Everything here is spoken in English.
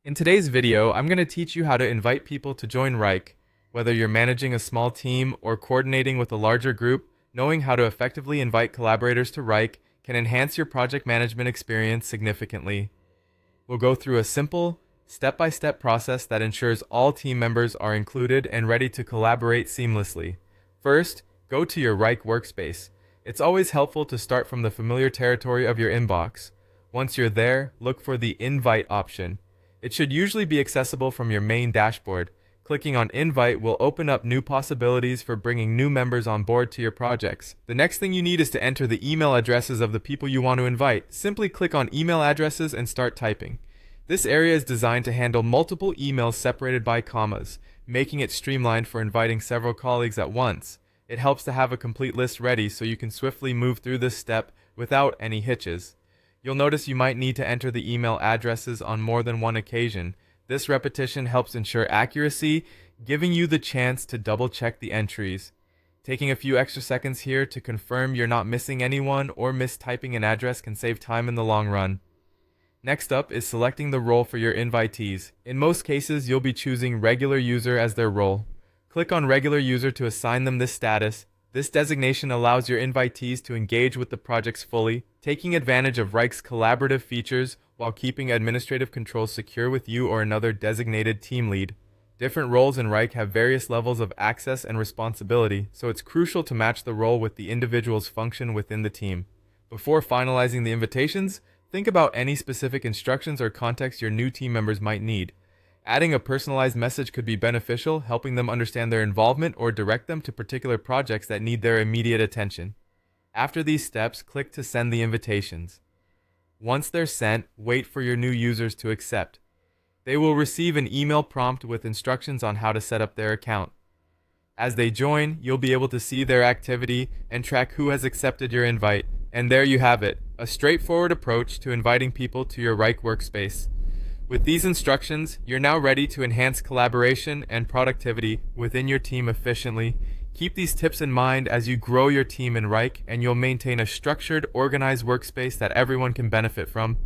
In today's video, I'm going to teach you how to invite people to join Wrike. Whether you're managing a small team or coordinating with a larger group, knowing how to effectively invite collaborators to Wrike can enhance your project management experience significantly. We'll go through a simple, step-by-step process that ensures all team members are included and ready to collaborate seamlessly. First, go to your Wrike workspace. It's always helpful to start from the familiar territory of your inbox. Once you're there, look for the Invite option. It should usually be accessible from your main dashboard. Clicking on Invite will open up new possibilities for bringing new members on board to your projects. The next thing you need is to enter the email addresses of the people you want to invite. Simply click on Email Addresses and start typing. This area is designed to handle multiple emails separated by commas, making it streamlined for inviting several colleagues at once. It helps to have a complete list ready so you can swiftly move through this step without any hitches. You'll notice you might need to enter the email addresses on more than one occasion. This repetition helps ensure accuracy, giving you the chance to double-check the entries. Taking a few extra seconds here to confirm you're not missing anyone or mistyping an address can save time in the long run. Next up is selecting the role for your invitees. In most cases, you'll be choosing regular user as their role. Click on regular user to assign them this status. This designation allows your invitees to engage with the projects fully, taking advantage of Wrike's collaborative features while keeping administrative controls secure with you or another designated team lead. Different roles in Wrike have various levels of access and responsibility, so it's crucial to match the role with the individual's function within the team. Before finalizing the invitations, think about any specific instructions or context your new team members might need. Adding a personalized message could be beneficial, helping them understand their involvement or direct them to particular projects that need their immediate attention. After these steps, click to send the invitations. Once they're sent, wait for your new users to accept. They will receive an email prompt with instructions on how to set up their account. As they join, you'll be able to see their activity and track who has accepted your invite. And there you have it, a straightforward approach to inviting people to your Wrike workspace. With these instructions, you're now ready to enhance collaboration and productivity within your team efficiently. Keep these tips in mind as you grow your team in Wrike, and you'll maintain a structured, organized workspace that everyone can benefit from.